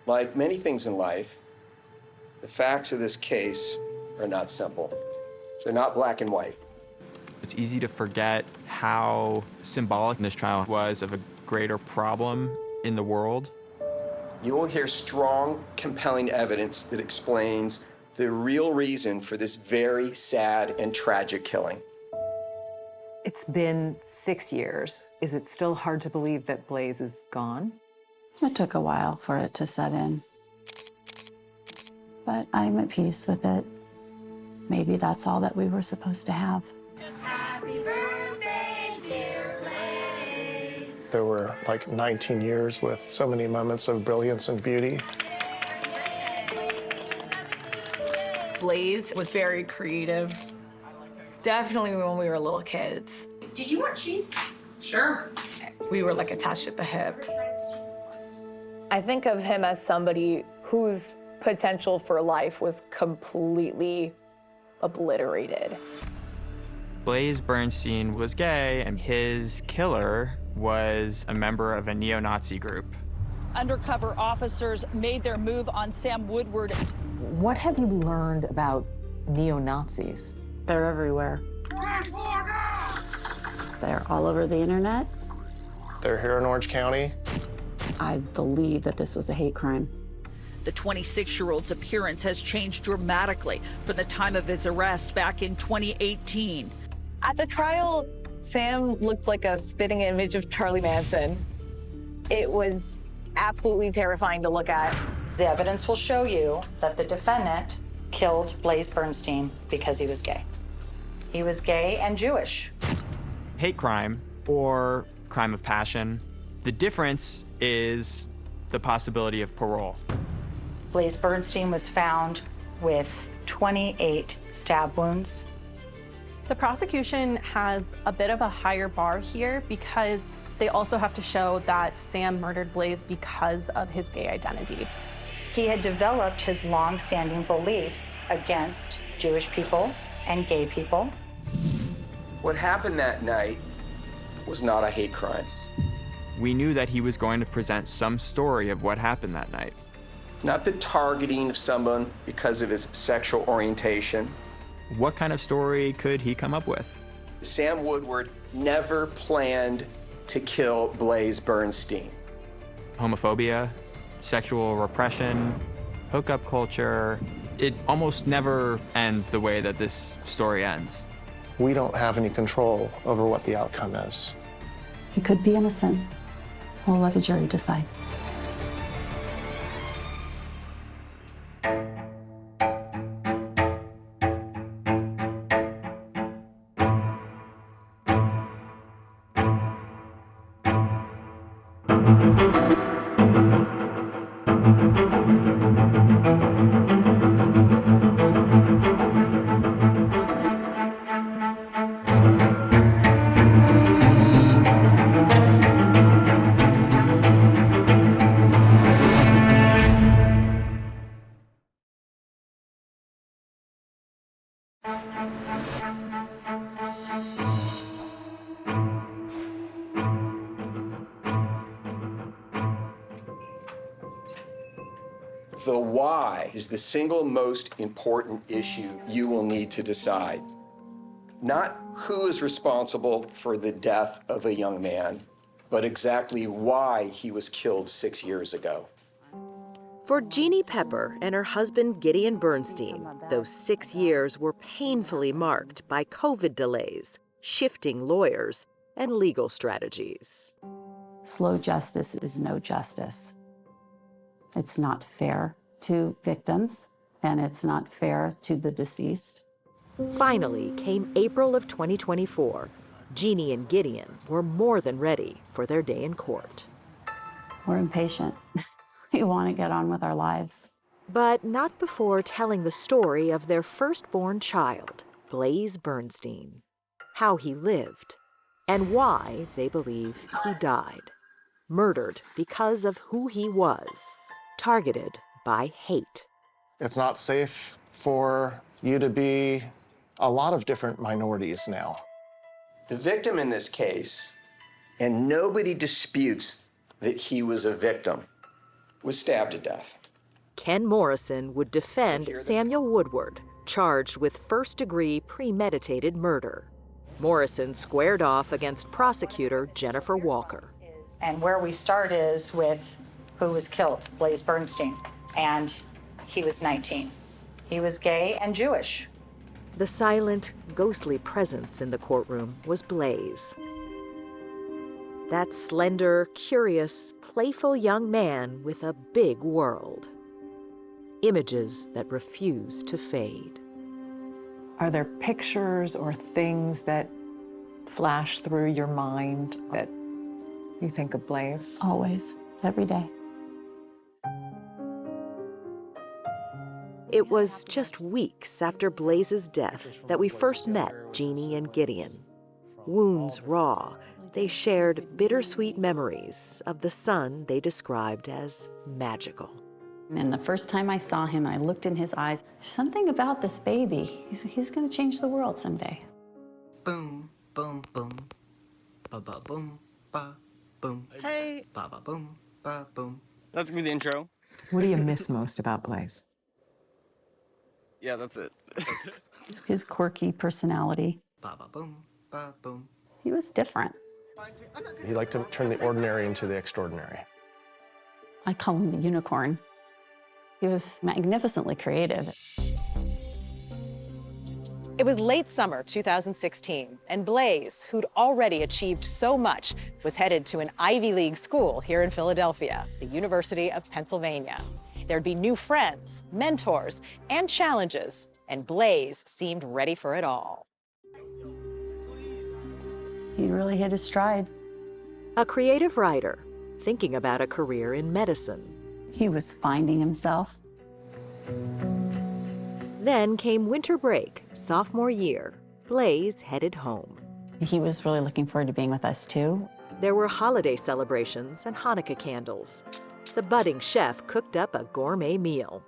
Like many things in life, the facts of this case are not simple. They're not black and white. It's easy to forget how symbolic this trial was of a greater problem in the world. You will hear strong, compelling evidence that explains the real reason for this very sad and tragic killing. It's been 6 years. Is it still hard to believe that Blaze is gone? It took a while for it to set in. But I'm at peace with it. Maybe that's all that we were supposed to have. Happy birthday, dear Blaze. There were like 19 years with so many moments of brilliance and beauty. Blaze was very creative. Definitely when we were little kids. Did you want cheese? Sure. We were like attached at the hip. I think of him as somebody whose potential for life was completely obliterated. Blaze Bernstein was gay, and his killer was a member of a neo-Nazi group. Undercover officers made their move on Sam Woodward. What have you learned about neo-Nazis? They're everywhere. They're all over the internet. They're here in Orange County. I believe that this was a hate crime. The 26-year-old's appearance has changed dramatically from the time of his arrest back in 2018. At the trial, Sam looked like a spitting image of Charlie Manson. It was absolutely terrifying to look at. The evidence will show you that the defendant killed Blaze Bernstein because he was gay. He was gay and Jewish. Hate crime or crime of passion. The difference is the possibility of parole. Blaze Bernstein was found with 28 stab wounds. The prosecution has a bit of a higher bar here because they also have to show that Sam murdered Blaze because of his gay identity. He had developed his long-standing beliefs against Jewish people and gay people. What happened that night was not a hate crime. We knew that he was going to present some story of what happened that night. Not the targeting of someone because of his sexual orientation. What kind of story could he come up with? Sam Woodward never planned to kill Blaze Bernstein. Homophobia, sexual repression, hookup culture. It almost never ends the way that this story ends. We don't have any control over what the outcome is. He could be innocent. We'll let a jury decide. The why is the single most important issue you will need to decide. Not who is responsible for the death of a young man, but exactly why he was killed 6 years ago. For Jeannie Pepper and her husband Gideon Bernstein, those 6 years were painfully marked by COVID delays, shifting lawyers, and legal strategies. Slow justice is no justice. It's not fair to victims, and it's not fair to the deceased. Finally came April of 2024. Jeannie and Gideon were more than ready for their day in court. We're impatient. We want to get on with our lives. But not before telling the story of their firstborn child, Blaze Bernstein, how he lived, and why they believe he died. Murdered because of who he was, targeted by hate. It's not safe for you to be a lot of different minorities now. The victim in this case, and nobody disputes that he was a victim, was stabbed to death. Ken Morrison would defend Samuel Woodward, charged with first-degree premeditated murder. Morrison squared off against prosecutor Jennifer Walker. And where we start is with who was killed, Blaze Bernstein, and he was 19. He was gay and Jewish. The silent, ghostly presence in the courtroom was Blaze. That slender, curious, playful young man with a big world. Images that refuse to fade. Are there pictures or things that flash through your mind that you think of Blaze? Always, every day. It was just weeks after Blaze's death that we first met Jeannie and Gideon. Wounds raw, they shared bittersweet memories of the son they described as magical. And the first time I saw him, I looked in his eyes, there's something about this baby. He's gonna change the world someday. Boom, boom, boom. Ba ba boom, ba boom. Hey, ba ba boom, ba boom. That's gonna be the intro. What do you miss most about Blaze? Yeah, that's it. His quirky personality. Ba ba boom, ba boom. He was different. He liked to turn the ordinary into the extraordinary. I call him the unicorn. He was magnificently creative. It was late summer 2016, and Blaze, who'd already achieved so much, was headed to an Ivy League school here in Philadelphia, the University of Pennsylvania. There'd be new friends, mentors, and challenges, and Blaze seemed ready for it all. He really hit his stride. A creative writer, thinking about a career in medicine. He was finding himself. Then came winter break, sophomore year. Blaze headed home. He was really looking forward to being with us too. There were holiday celebrations and Hanukkah candles. The budding chef cooked up a gourmet meal.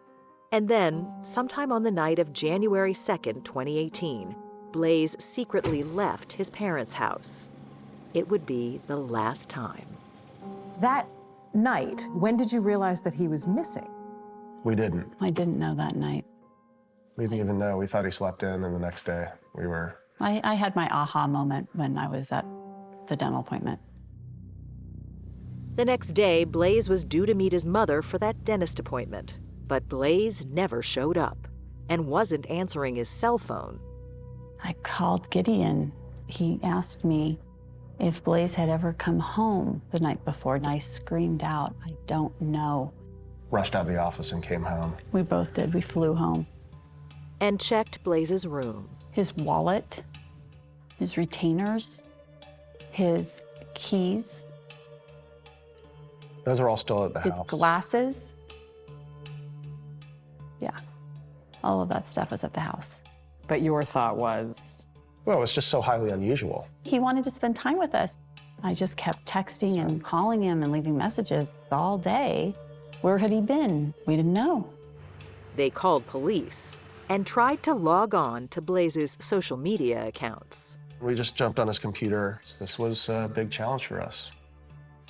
And then, sometime on the night of January 2nd, 2018, Blaze secretly left his parents' house. It would be the last time. That night, when did you realize that he was missing? We didn't. I didn't know that night. We didn't even know. We thought he slept in, and the next day we were... I had my aha moment when I was at the dental appointment. The next day, Blaze was due to meet his mother for that dentist appointment. But Blaze never showed up and wasn't answering his cell phone. I called Gideon. He asked me if Blaze had ever come home the night before, and I screamed out, I don't know. Rushed out of the office and came home. We both did. We flew home. And checked Blaze's room. His wallet, his retainers, his keys. Those are all still at the his house. His glasses. Yeah, all of that stuff was at the house. But your thought was? Well, it's just so highly unusual. He wanted to spend time with us. I just kept texting and calling him and leaving messages all day. Where had he been? We didn't know. They called police and tried to log on to Blaze's social media accounts. We just jumped on his computer. This was a big challenge for us.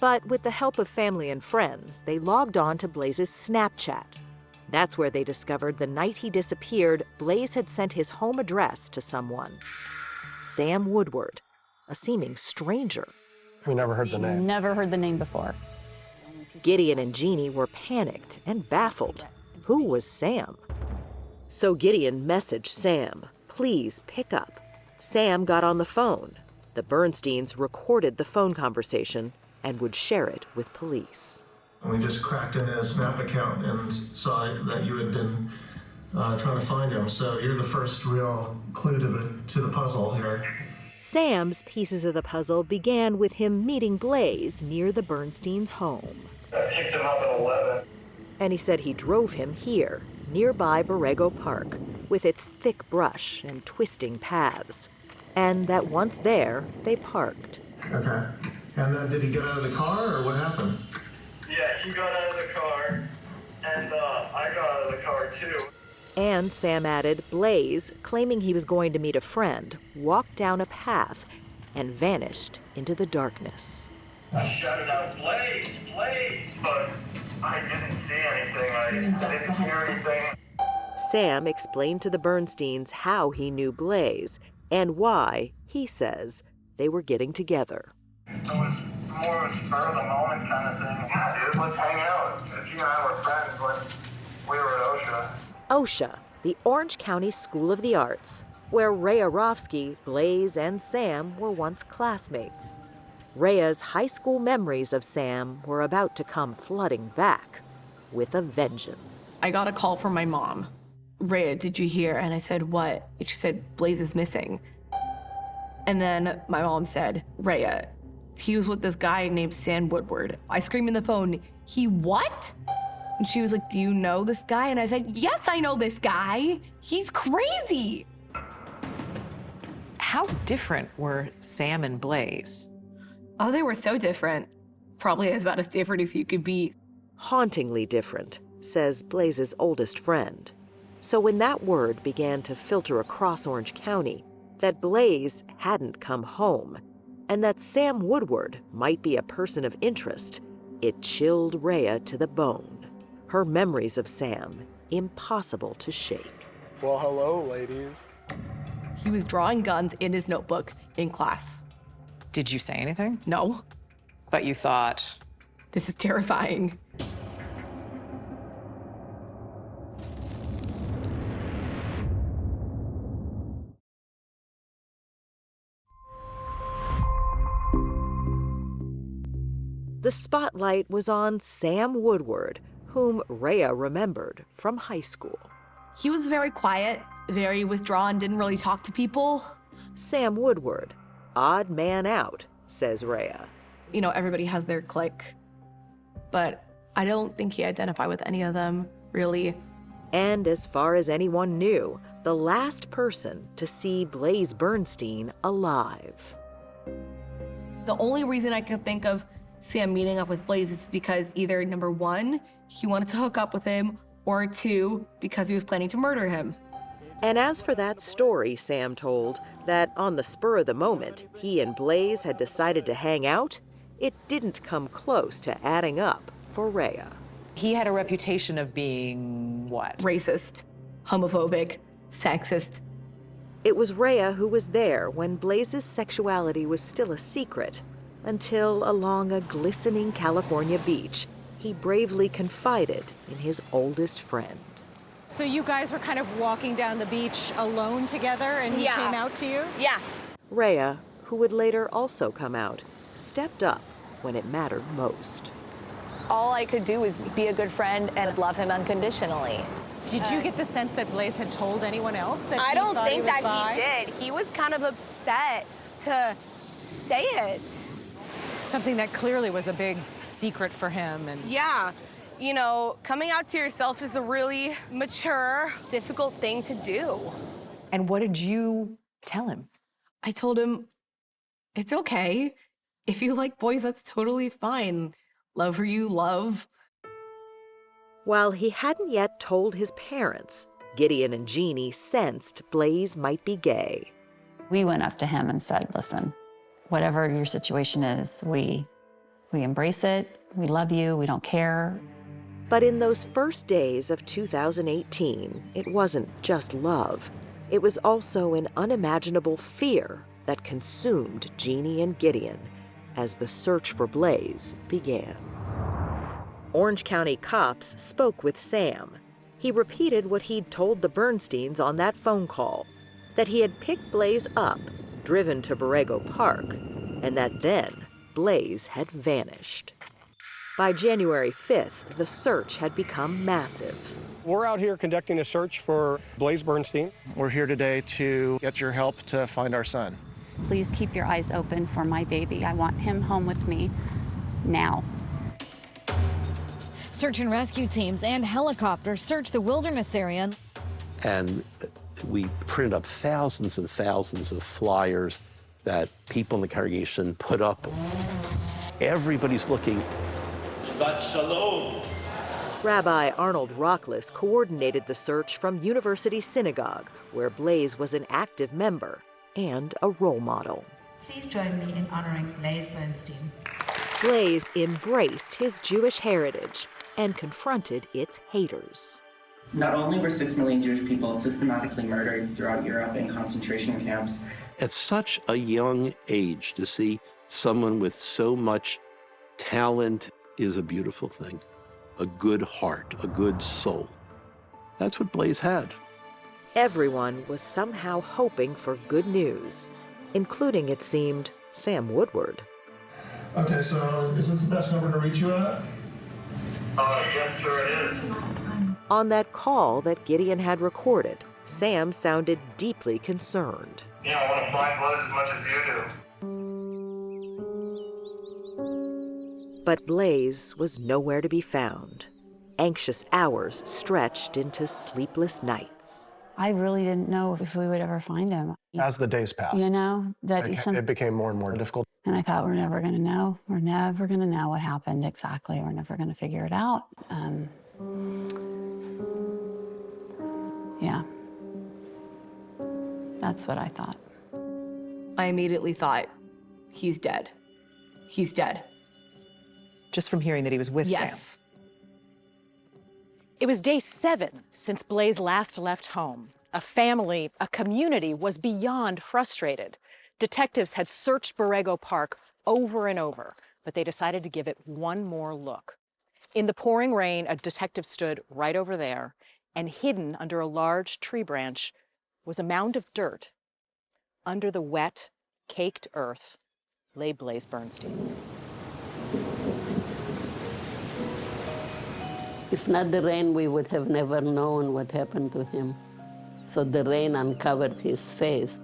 But with the help of family and friends, they logged on to Blaze's Snapchat. That's where they discovered the night he disappeared, Blaze had sent his home address to someone. Sam Woodward, a seeming stranger. We never heard the name. Never heard the name before. Gideon and Jeannie were panicked and baffled. Who was Sam? So Gideon messaged Sam, please pick up. Sam got on the phone. The Bernsteins recorded the phone conversation and would share it with police. We just cracked into his Snap account and saw that you had been trying to find him. So you're the first real clue to the puzzle here. Sam's pieces of the puzzle began with him meeting Blaze near the Bernsteins' home. I picked him up at 11. And he said he drove him here, nearby Borrego Park, with its thick brush and twisting paths. And that once there, they parked. Okay. And then did he get out of the car, or what happened? Yeah, he got out of the car, and I got out of the car too. And Sam added, Blaze, claiming he was going to meet a friend, walked down a path and vanished into the darkness. I shouted out, Blaze, Blaze, but I didn't see anything. I didn't hear anything. Sam explained to the Bernsteins how he knew Blaze and why, he says, they were getting together. It was more of a spur of the moment kind of thing. Yeah, dude, let's hang out. Since you and I were friends when we were at OSHA. OSHA, the Orange County School of the Arts, where Rhea Rofsky, Blaze, and Sam were once classmates. Rhea's high school memories of Sam were about to come flooding back with a vengeance. I got a call from my mom. Rhea, did you hear? And I said, what? And she said, Blaze is missing. And then my mom said, Rhea, he was with this guy named Sam Woodward. I screamed in the phone, he what? And she was like, do you know this guy? And I said, yes, I know this guy. He's crazy. How different were Sam and Blaze? Oh, they were so different. Probably about as different as you could be. Hauntingly different, says Blaze's oldest friend. So when that word began to filter across Orange County, that Blaze hadn't come home, and that Sam Woodward might be a person of interest, it chilled Rhea to the bone. Her memories of Sam, impossible to shake. Well, hello, ladies. He was drawing guns in his notebook in class. Did you say anything? No. But you thought, this is terrifying. The spotlight was on Sam Woodward, whom Rhea remembered from high school. He was very quiet, very withdrawn, didn't really talk to people. Sam Woodward, odd man out, says Rhea. You know, everybody has their clique, but I don't think he identified with any of them, really. And as far as anyone knew, the last person to see Blaze Bernstein alive. The only reason I could think of Sam meeting up with Blaze is because either, number one, he wanted to hook up with him, or two, because he was planning to murder him. And as for that story Sam told, that on the spur of the moment, he and Blaze had decided to hang out, it didn't come close to adding up for Rhea. he had a reputation of being what? Racist, homophobic, sexist. It was Rhea who was there when Blaze's sexuality was still a secret, until along a glistening California beach, he bravely confided in his oldest friend. So you guys were kind of walking down the beach alone together and he came out to you? Yeah. Rhea, who would later also come out, stepped up when it mattered most. All I could do was be a good friend and love him unconditionally. Did you get the sense that Blaze had told anyone else that I he don't thought think he was that bi? he did. He was kind of upset to say it. Something that clearly was a big secret for him. And Yeah. You know, coming out to yourself is a really mature, difficult thing to do. And what did you tell him? I told him, it's okay. If you like boys, that's totally fine. Love who you love. While he hadn't yet told his parents, Gideon and Jeannie sensed Blaze might be gay. We went up to him and said, listen, whatever your situation is, we embrace it, we love you, we don't care. But in those first days of 2018, it wasn't just love. It was also an unimaginable fear that consumed Jeannie and Gideon as the search for Blaze began. Orange County cops spoke with Sam. He repeated what he'd told the Bernsteins on that phone call, that he had picked Blaze up, driven to Borrego Park, and that then Blaze had vanished. By January 5th, the search had become massive. We're out here conducting a search for Blaze Bernstein. We're here today to get your help to find our son. Please keep your eyes open for my baby. I want him home with me now. Search and rescue teams and helicopters search the wilderness area. And we printed up thousands and thousands of flyers that people in the congregation put up. Everybody's looking. Shabbat Shalom. Rabbi Arnold Rockless coordinated the search from University Synagogue, where Blaze was an active member and a role model. Please join me in honoring Blaze Bernstein. Blaze embraced his Jewish heritage and confronted its haters. Not only were 6 million Jewish people systematically murdered throughout Europe in concentration camps. At such a young age, to see someone with so much talent is a beautiful thing. A good heart, a good soul. That's what Blaze had. Everyone was somehow hoping for good news, including, it seemed, Sam Woodward. Okay, so is this the best number to reach you at? Yes, sir, it is. On that call that Gideon had recorded, Sam sounded deeply concerned. Yeah, I want to find blood as much as you do. But Blaze was nowhere to be found. Anxious hours stretched into sleepless nights. I really didn't know if we would ever find him. As the days passed, You know, it became more and more difficult. And I thought, we're never going to know. We're never going to know what happened exactly. We're never going to figure it out. Yeah. That's what I thought. I immediately thought, he's dead. He's dead. Just from hearing that he was with Sam. Yes. It was day 7 since Blaze last left home. A family, a community was beyond frustrated. Detectives had searched Borrego Park over and over, but they decided to give it one more look. In the pouring rain, a detective stood right over there, and hidden under a large tree branch was a mound of dirt. Under the wet, caked earth lay Blaze Bernstein. If not the rain, we would have never known what happened to him. So the rain uncovered his face.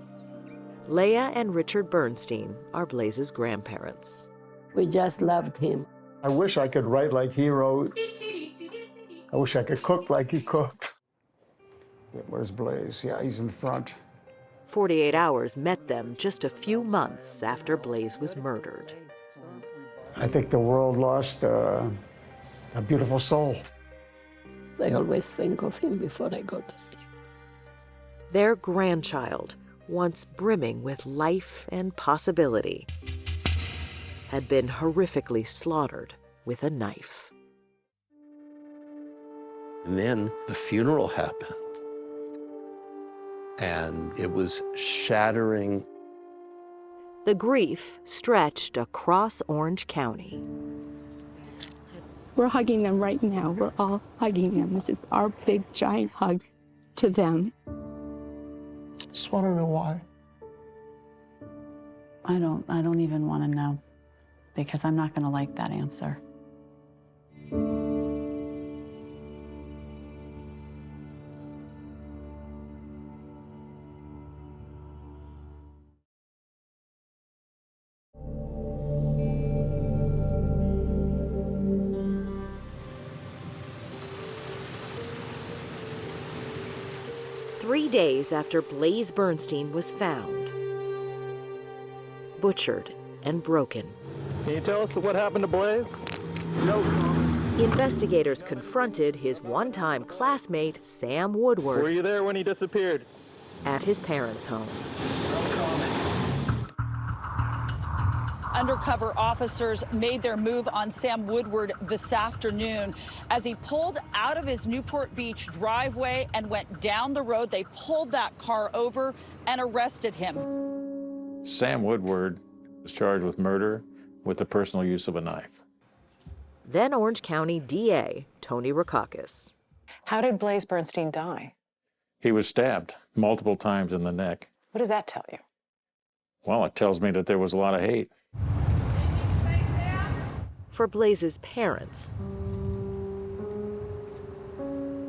Leah and Richard Bernstein are Blaze's grandparents. We just loved him. I wish I could write like he wrote. I wish I could cook like he cooked. Yeah, where's Blaze? Yeah, he's in front. 48 Hours met them just a few months after Blaze was murdered. I think the world lost a beautiful soul. I always think of him before I go to sleep. Their grandchild, once brimming with life and possibility, had been horrifically slaughtered with a knife. And then the funeral happened. And it was shattering. The grief stretched across Orange County. We're hugging them right now. We're all hugging them. This is our big, giant hug to them. Just want to know why. I don't even want to know, because I'm not going to like that answer. Three days after Blaze Bernstein was found, butchered and broken. Can you tell us what happened to Blaze? No comment. Investigators confronted his one-time classmate, Sam Woodward. Were you there when he disappeared? At his parents' home. Undercover officers made their move on Sam Woodward this afternoon. As he pulled out of his Newport Beach driveway and went down the road, they pulled that car over and arrested him. Sam Woodward was charged with murder with the personal use of a knife. Then Orange County DA Tony Rackauckus. How did Blaze Bernstein die? He was stabbed multiple times in the neck. What does that tell you? Well, it tells me that there was a lot of hate. For Blaze's parents,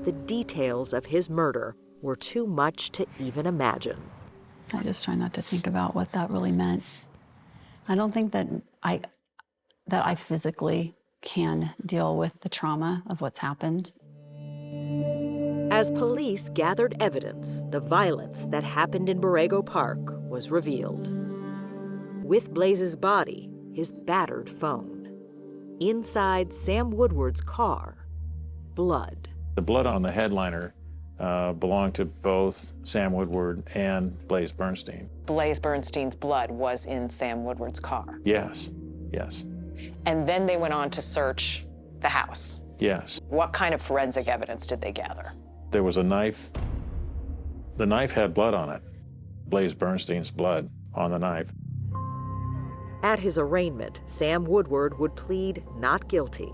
the details of his murder were too much to even imagine. I just try not to think about what that really meant. I don't think that I physically can deal with the trauma of what's happened. As police gathered evidence, the violence that happened in Borrego Park was revealed. With Blaze's body, his battered phone. Inside Sam Woodward's car, blood. The blood on the headliner belonged to both Sam Woodward and Blaze Bernstein. Blaze Bernstein's blood was in Sam Woodward's car. Yes, yes. And then they went on to search the house. Yes. What kind of forensic evidence did they gather? There was a knife. The knife had blood on it. Blaze Bernstein's blood on the knife. At his arraignment, Sam Woodward would plead not guilty.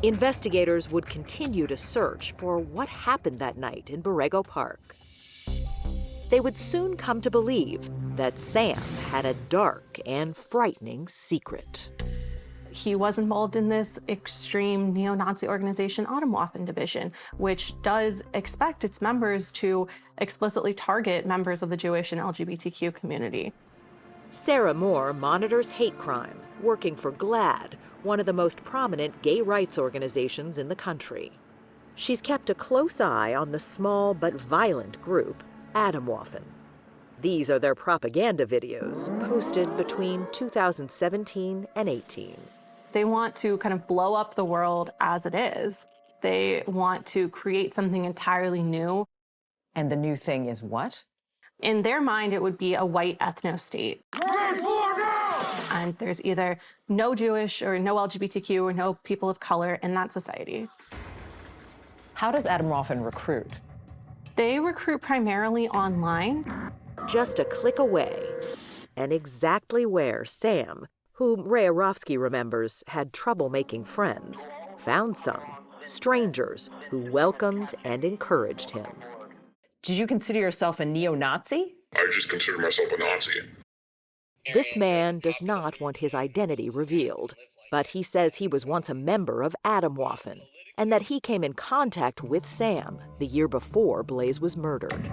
Investigators would continue to search for what happened that night in Borrego Park. They would soon come to believe that Sam had a dark and frightening secret. He was involved in this extreme neo-Nazi organization, Atomwaffen Division, which does expect its members to explicitly target members of the Jewish and LGBTQ community. Sarah Moore monitors hate crime, working for GLAAD, one of the most prominent gay rights organizations in the country. She's kept a close eye on the small but violent group, Atomwaffen. These are their propaganda videos, posted between 2017 and 18. They want to kind of blow up the world as it is. They want to create something entirely new. And the new thing is what? In their mind, it would be a white ethno-state. And there's either no Jewish or no LGBTQ or no people of color in that society. How does Atomwaffen recruit? They recruit primarily online. Just a click away, and exactly where Sam, whom Ray Arofsky remembers had trouble making friends, found some, strangers who welcomed and encouraged him. Did you consider yourself a neo-Nazi? I just consider myself a Nazi. This man does not want his identity revealed, but he says he was once a member of Atomwaffen and that he came in contact with Sam the year before Blaze was murdered.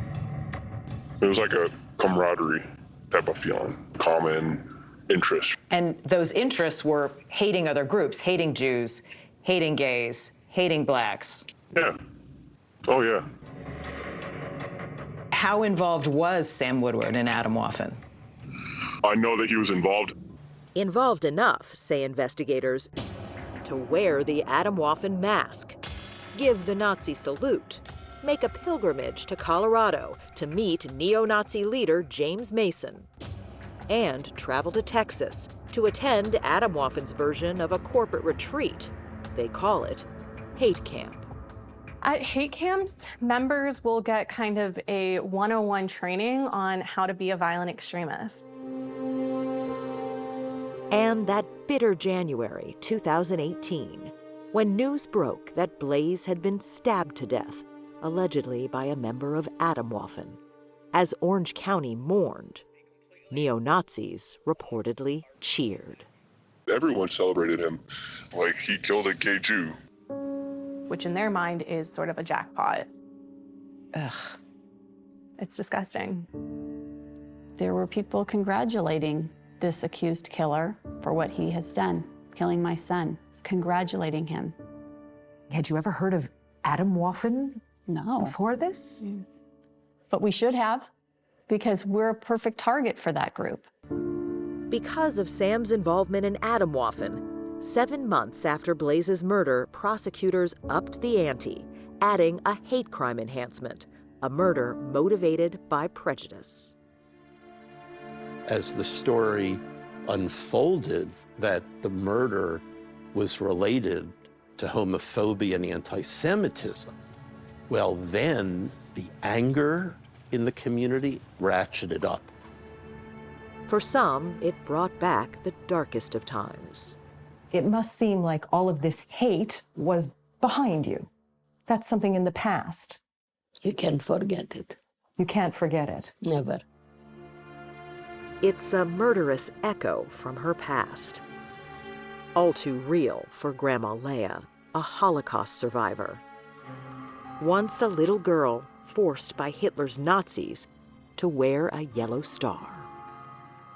It was like a camaraderie type of feeling, common interest. And those interests were hating other groups, hating Jews, hating gays, hating blacks. Yeah. Oh, yeah. How involved was Sam Woodward in Atomwaffen? I know that he was involved. Involved enough, say investigators, to wear the Atomwaffen mask, give the Nazi salute, make a pilgrimage to Colorado to meet neo-Nazi leader James Mason, and travel to Texas to attend Atomwaffen's version of a corporate retreat. They call it hate camp. At hate camps, members will get kind of a 101 training on how to be a violent extremist. And that bitter January 2018, when news broke that Blaze had been stabbed to death, allegedly by a member of Atomwaffen. As Orange County mourned, neo-Nazis reportedly cheered. Everyone celebrated him like he killed a gay Jew. Which in their mind is sort of a jackpot. Ugh. It's disgusting. There were people congratulating this accused killer for what he has done, killing my son, congratulating him. Had you ever heard of Atomwaffen No. before this? But we should have, because we're a perfect target for that group. Because of Sam's involvement in Atomwaffen, 7 months after Blaze's murder, prosecutors upped the ante, adding a hate crime enhancement, a murder motivated by prejudice. As the story unfolded that the murder was related to homophobia and anti-Semitism, well, then the anger in the community ratcheted up. For some, it brought back the darkest of times. It must seem like all of this hate was behind you. That's something in the past. You can't forget it. You can't forget it. Never. It's a murderous echo from her past. All too real for Grandma Leah, a Holocaust survivor. Once a little girl forced by Hitler's Nazis to wear a yellow star.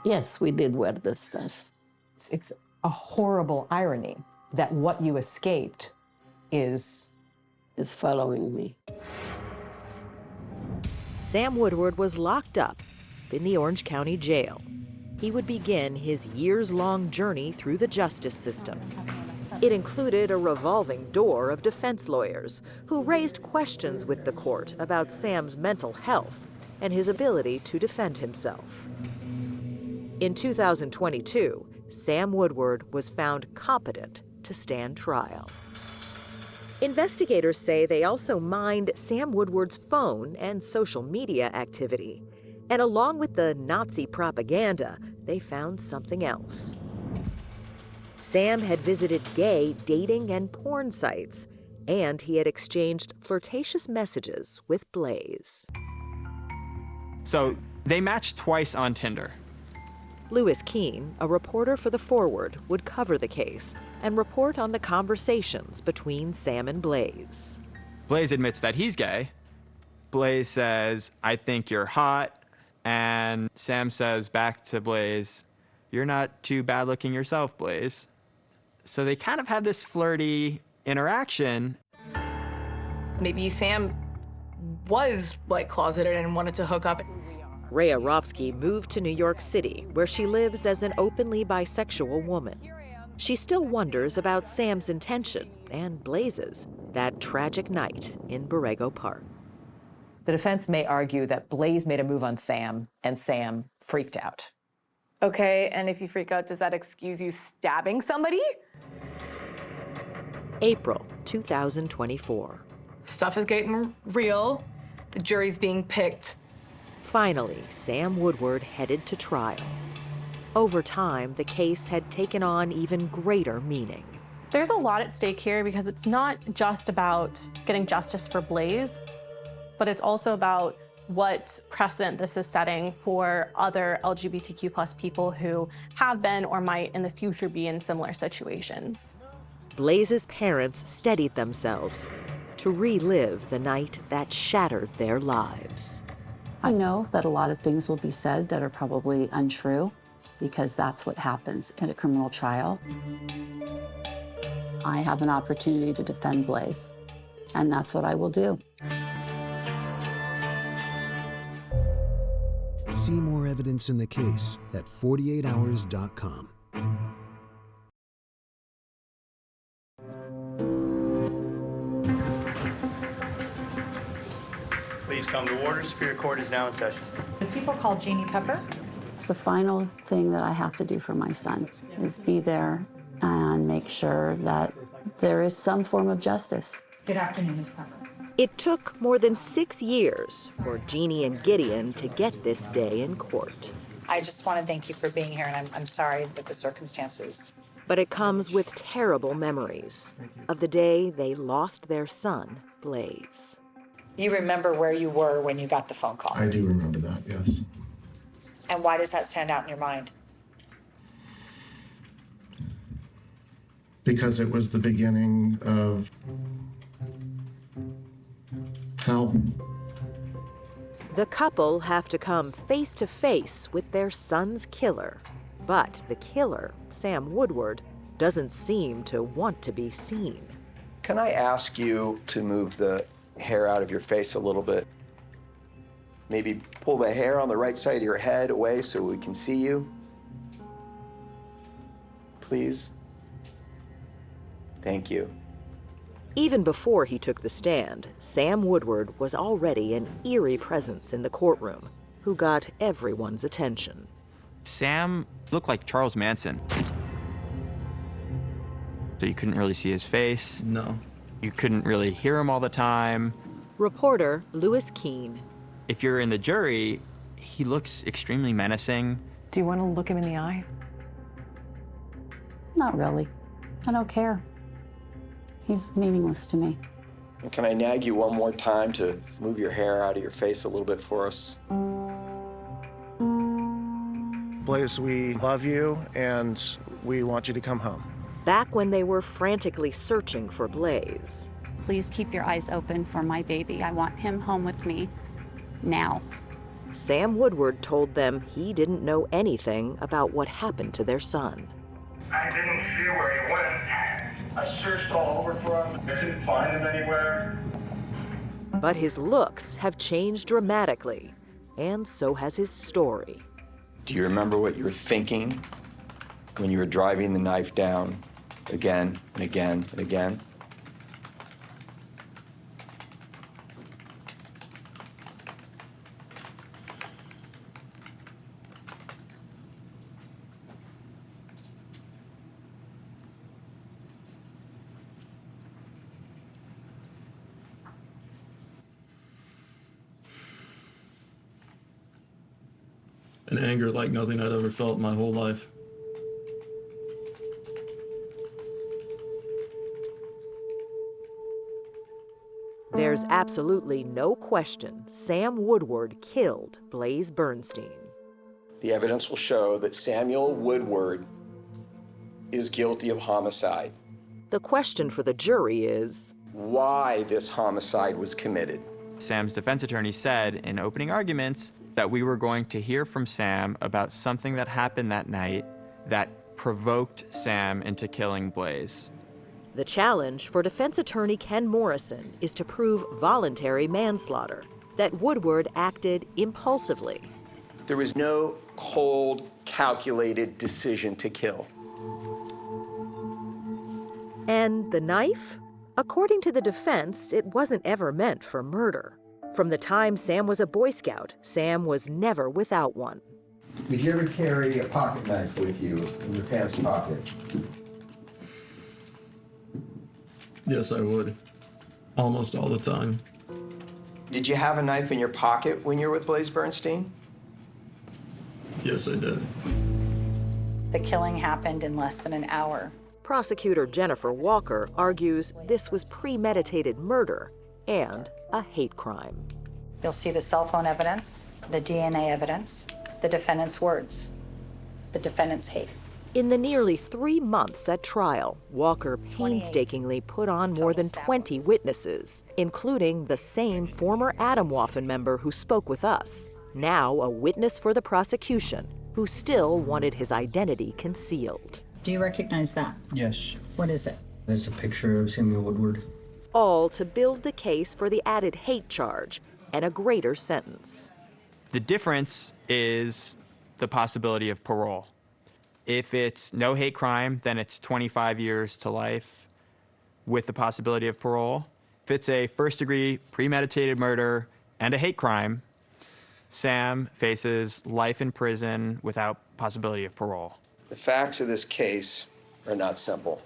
Yes, we did wear the stars. It's a horrible irony that what you escaped is following me. Sam Woodward was locked up in the Orange County Jail. He would begin his years-long journey through the justice system. It included a revolving door of defense lawyers who raised questions with the court about Sam's mental health and his ability to defend himself. In 2022, Sam Woodward was found competent to stand trial. Investigators say they also mined Sam Woodward's phone and social media activity. And along with the Nazi propaganda, they found something else. Sam had visited gay dating and porn sites, and he had exchanged flirtatious messages with Blaze. So they matched twice on Tinder. Lewis Keene, a reporter for The Forward, would cover the case and report on the conversations between Sam and Blaze. Blaze admits that he's gay. Blaze says, "I think you're hot." And Sam says back to Blaze, "You're not too bad looking yourself, Blaze." So they kind of had this flirty interaction. Maybe Sam was like closeted and wanted to hook up. Rhea Rofsky moved to New York City, where she lives as an openly bisexual woman. She still wonders about Sam's intention and Blaze's that tragic night in Borrego Park. The defense may argue that Blaze made a move on Sam, and Sam freaked out. Okay, and if you freak out, does that excuse you stabbing somebody? April 2024. Stuff is getting real. The jury's being picked. Finally, Sam Woodward headed to trial. Over time, the case had taken on even greater meaning. There's a lot at stake here because it's not just about getting justice for Blaze, but it's also about what precedent this is setting for other LGBTQ+ people who have been or might in the future be in similar situations. Blaze's parents steadied themselves to relive the night that shattered their lives. I know that a lot of things will be said that are probably untrue because that's what happens at a criminal trial. I have an opportunity to defend Blaze, and that's what I will do. See more evidence in the case at 48hours.com. Please come to order. Superior Court is now in session. The people called Jeannie Pepper. It's the final thing that I have to do for my son, is be there and make sure that there is some form of justice. Good afternoon, Ms. Pepper. It took more than 6 years for Jeannie and Gideon to get this day in court. I just want to thank you for being here, and I'm sorry that the circumstances. But it comes with terrible memories of the day they lost their son, Blaze. You remember where you were when you got the phone call? I do remember that, yes. And why does that stand out in your mind? Because it was the beginning of hell. The couple have to come face to face with their son's killer. But the killer, Sam Woodward, doesn't seem to want to be seen. Can I ask you to move the hair out of your face a little bit? Maybe pull the hair on the right side of your head away so we can see you. Please. Thank you. Even before he took the stand, Sam Woodward was already an eerie presence in the courtroom who got everyone's attention. Sam looked like Charles Manson. So you couldn't really see his face. No. You couldn't really hear him all the time. Reporter Lewis Keene. If you're in the jury, he looks extremely menacing. Do you want to look him in the eye? Not really. I don't care. He's meaningless to me. And can I nag you one more time to move your hair out of your face a little bit for us? Blaze, we love you and we want you to come home. Back when they were frantically searching for Blaze. Please keep your eyes open for my baby. I want him home with me now. Sam Woodward told them he didn't know anything about what happened to their son. I didn't see where he went. I searched all over for him. I couldn't find him anywhere. But his looks have changed dramatically, and so has his story. Do you remember what you were thinking when you were driving the knife down again and again and again? an anger like nothing I'd ever felt in my whole life. There's absolutely no question Sam Woodward killed Blaze Bernstein. The evidence will show that Samuel Woodward is guilty of homicide. The question for the jury is why this homicide was committed. Sam's defense attorney said in opening arguments that we were going to hear from Sam about something that happened that night that provoked Sam into killing Blaze. The challenge for defense attorney Ken Morrison is to prove voluntary manslaughter, that Woodward acted impulsively. There was no cold, calculated decision to kill. And the knife? According to the defense, it wasn't ever meant for murder. From the time Sam was a Boy Scout, Sam was never without one. Did you ever carry a pocket knife with you in your pants pocket? Yes, I would. Almost all the time. Did you have a knife in your pocket when you were with Blaze Bernstein? Yes, I did. The killing happened in less than an hour. Prosecutor Jennifer Walker argues this was premeditated murder and a hate crime. You'll see the cell phone evidence, the DNA evidence, the defendant's words, the defendant's hate. In the nearly 3 months at trial, Walker painstakingly put on more than 20 witnesses, including the same former Atomwaffen member who spoke with us, now a witness for the prosecution, who still wanted his identity concealed. Do you recognize that? Yes. What is it? It's a picture of Samuel Woodward. All to build the case for the added hate charge and a greater sentence. The difference is the possibility of parole. If it's no hate crime, then it's 25 years to life with the possibility of parole. If it's a first-degree premeditated murder and a hate crime, Sam faces life in prison without possibility of parole. The facts of this case are not simple.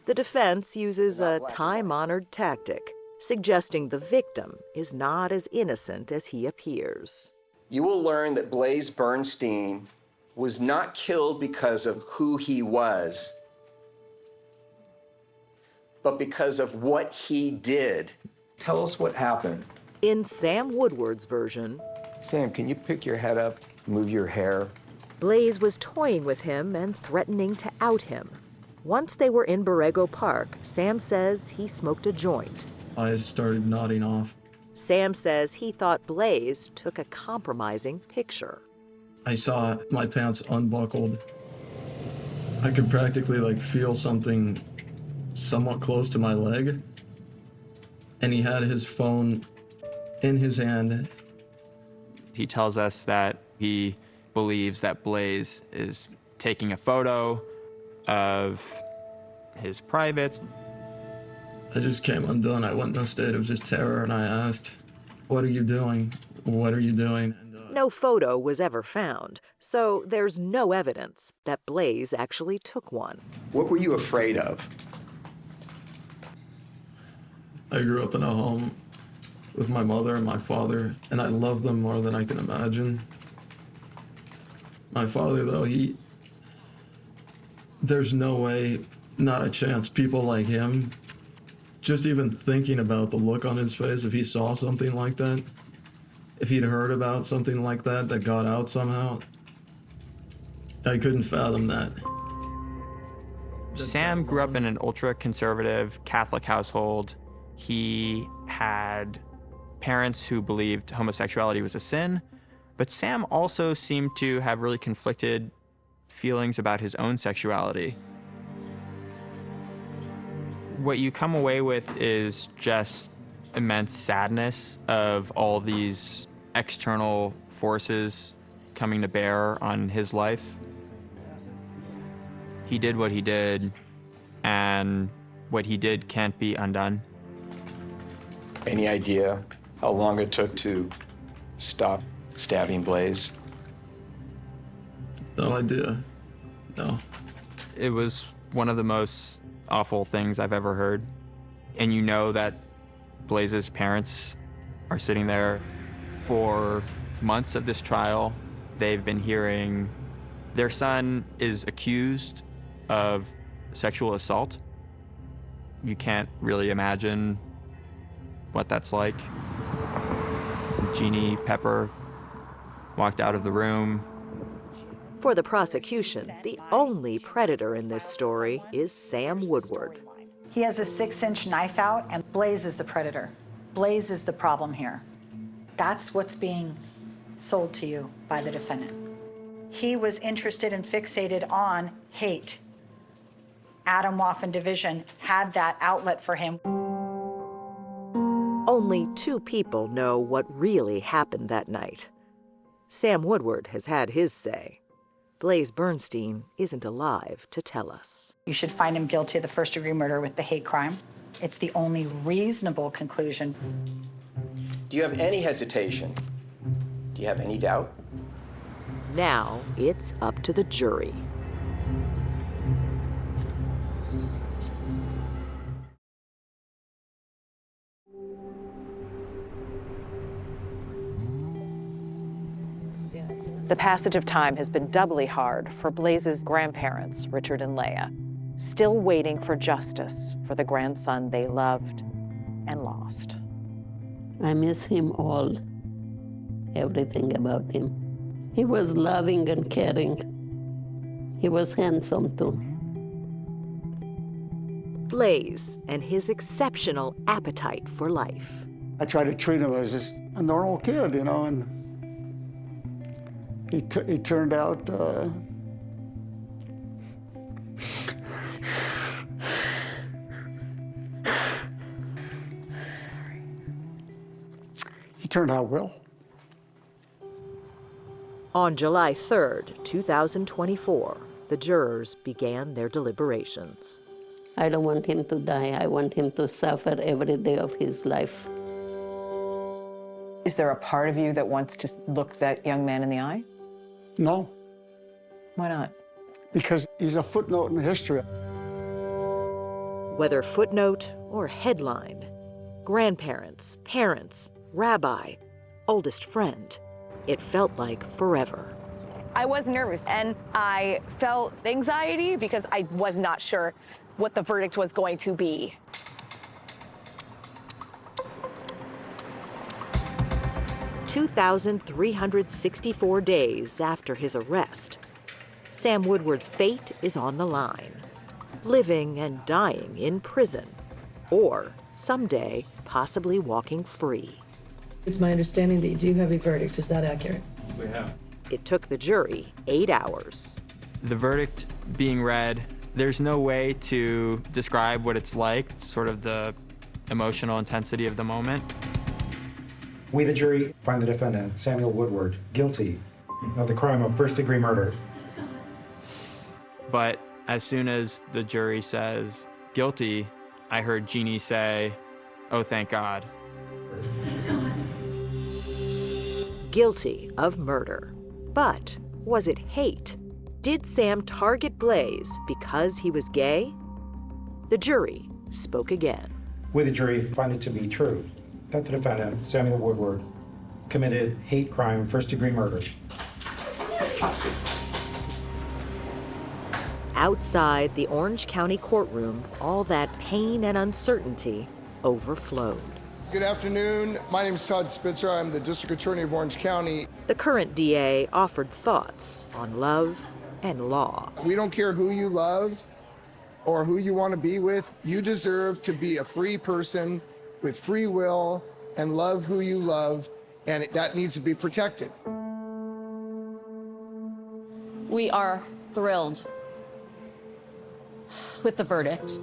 The defense uses a time-honored tactic, suggesting the victim is not as innocent as he appears. You will learn that Blaze Bernstein was not killed because of who he was, but because of what he did. Tell us what happened. In Sam Woodward's version, Sam, can you pick your head up, move your hair? Blaze was toying with him and threatening to out him. Once they were in Borrego Park, Sam says he smoked a joint. I started nodding off. Sam says he thought Blaze took a compromising picture. I saw my pants unbuckled. I could practically feel something somewhat close to my leg. And he had his phone in his hand. He tells us that he believes that Blaze is taking a photo of his privates. I just came undone. I went in a state of just terror and I asked, "What are you doing? What are you doing?" No photo was ever found, so there's no evidence that Blaze actually took one. What were you afraid of? I grew up in a home with my mother and my father, and I love them more than I can imagine. My father, though, there's no way, not a chance, people like him, just even thinking about the look on his face if he saw something like that, if he'd heard about something like that got out somehow, I couldn't fathom that. Sam grew up in an ultra-conservative Catholic household. He had parents who believed homosexuality was a sin, but Sam also seemed to have really conflicted feelings about his own sexuality. What you come away with is just immense sadness of all these external forces coming to bear on his life. He did what he did, and what he did can't be undone. Any idea how long it took to stop stabbing Blaze? No idea. No. It was one of the most awful things I've ever heard. And you know that Blaze's parents are sitting there for months of this trial, they've been hearing their son is accused of sexual assault. You can't really imagine what that's like. Jeannie Pepper walked out of the room. For the prosecution, the only predator in this story is Sam Woodward. He has a 6-inch knife out, and Blaze is the predator. Blaze is the problem here. That's what's being sold to you by the defendant. He was interested and fixated on hate. Adam Waffen Division had that outlet for him. Only 2 people know what really happened that night. Sam Woodward has had his say. Blaze Bernstein isn't alive to tell us. You should find him guilty of the first-degree murder with the hate crime. It's the only reasonable conclusion. Do you have any hesitation? Do you have any doubt? Now it's up to the jury. The passage of time has been doubly hard for Blaze's grandparents, Richard and Leah, still waiting for justice for the grandson they loved and lost. I miss him all, everything about him. He was loving and caring. He was handsome too. Blaze and his exceptional appetite for life. I tried to treat him as just a normal kid, you know, and he turned out he turned out well. On July 3rd, 2024, the jurors began their deliberations. I don't want him to die. I want him to suffer every day of his life. Is there a part of you that wants to look that young man in the eye? No. Why not? Because he's a footnote in history. Whether footnote or headline, grandparents, parents, rabbi, oldest friend, it felt like forever. I was nervous and I felt anxiety because I was not sure what the verdict was going to be. "2,364 days after his arrest, Sam Woodward's fate is on the line, living and dying in prison, or someday possibly walking free. It's my understanding that you do have a verdict. Is that accurate? We have. It took the jury 8 hours. The verdict being read, there's no way to describe what it's like, sort of the emotional intensity of the moment. We, the jury, find the defendant, Samuel Woodward, guilty of the crime of first-degree murder. But as soon as the jury says guilty, I heard Jeannie say, "Oh, thank God." Guilty of murder. But was it hate? Did Sam target Blaze because he was gay? The jury spoke again. We, the jury, find it to be true that the defendant, Samuel Woodward, committed hate crime, first-degree murder. Outside the Orange County courtroom, all that pain and uncertainty overflowed. Good afternoon. My name is Todd Spitzer. I'm the District Attorney of Orange County. The current DA offered thoughts on love and law. We don't care who you love or who you want to be with. You deserve to be a free person with free will and love who you love, and that needs to be protected. We are thrilled with the verdict,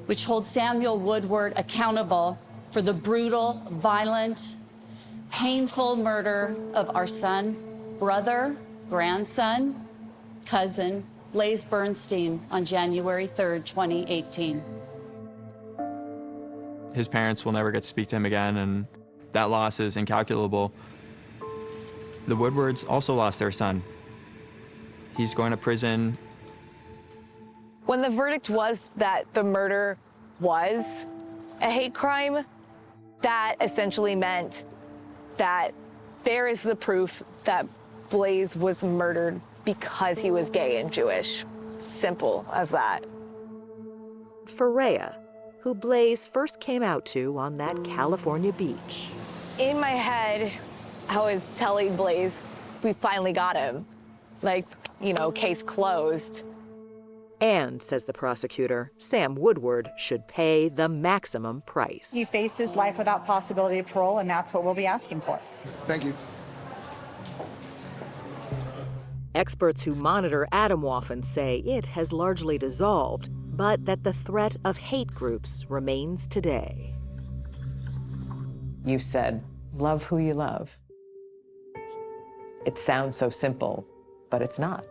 which holds Samuel Woodward accountable for the brutal, violent, painful murder of our son, brother, grandson, cousin, Blaze Bernstein on January 3rd, 2018. His parents will never get to speak to him again, and that loss is incalculable. The Woodwards also lost their son. He's going to prison. When the verdict was that the murder was a hate crime, that essentially meant that there is the proof that Blaze was murdered because he was gay and Jewish. Simple as that. For Rhea, who Blaze first came out to on that California beach. In my head, I was telling Blaze, we finally got him. Like, you know, case closed. And, says the prosecutor, Sam Woodward should pay the maximum price. He faces life without possibility of parole, and that's what we'll be asking for. Thank you. Experts who monitor Atomwaffen say it has largely dissolved, but that the threat of hate groups remains today. You said, love who you love. It sounds so simple, but it's not.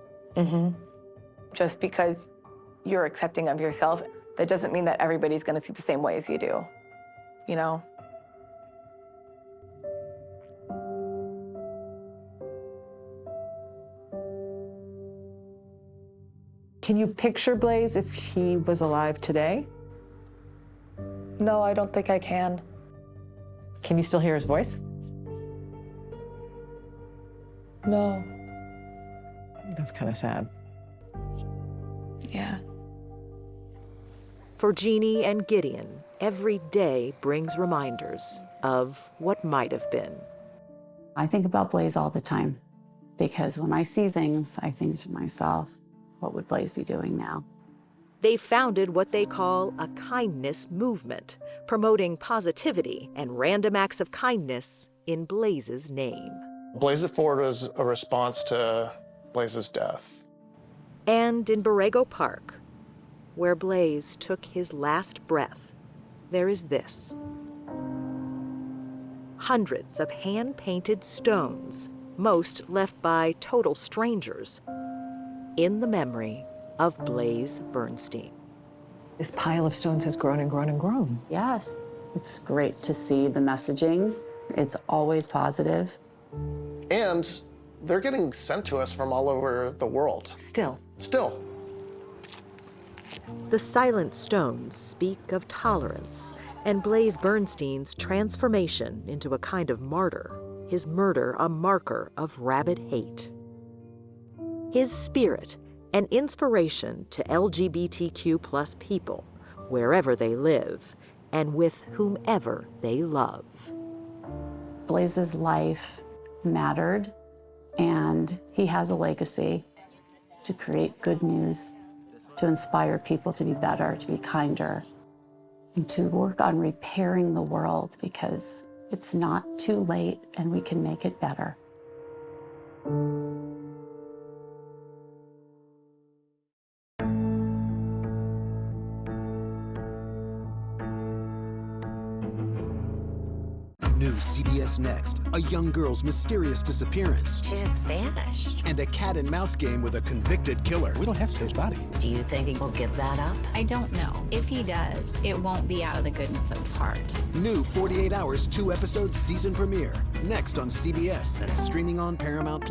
Just because you're accepting of yourself, that doesn't mean that everybody's gonna see the same way as you do, you know? Can you picture Blaze if he was alive today? No, I don't think I can. Can you still hear his voice? No. That's kind of sad. Yeah. For Jeannie and Gideon, every day brings reminders of what might have been. I think about Blaze all the time because when I see things, I think to myself, what would Blaze be doing now? They founded what they call a kindness movement, promoting positivity and random acts of kindness in Blaze's name. Blaze It Forward was a response to Blaze's death. And in Borrego Park, where Blaze took his last breath, there is this. Hundreds of hand-painted stones, most left by total strangers, in the memory of Blaze Bernstein. This pile of stones has grown and grown and grown. Yes, it's great to see the messaging. It's always positive. And they're getting sent to us from all over the world. Still. The silent stones speak of tolerance and Blaze Bernstein's transformation into a kind of martyr, his murder a marker of rabid hate. His spirit, an inspiration to LGBTQ+ people, wherever they live, and with whomever they love. Blaze's life mattered, and he has a legacy to create good news, to inspire people to be better, to be kinder, and to work on repairing the world because it's not too late and we can make it better. New CBS Next, a young girl's mysterious disappearance. She just vanished. And a cat and mouse game with a convicted killer. We don't have Sage's body. Do you think he will give that up? I don't know. If he does, it won't be out of the goodness of his heart. New 48 Hours, 2-episode season premiere. Next on CBS and streaming on Paramount+.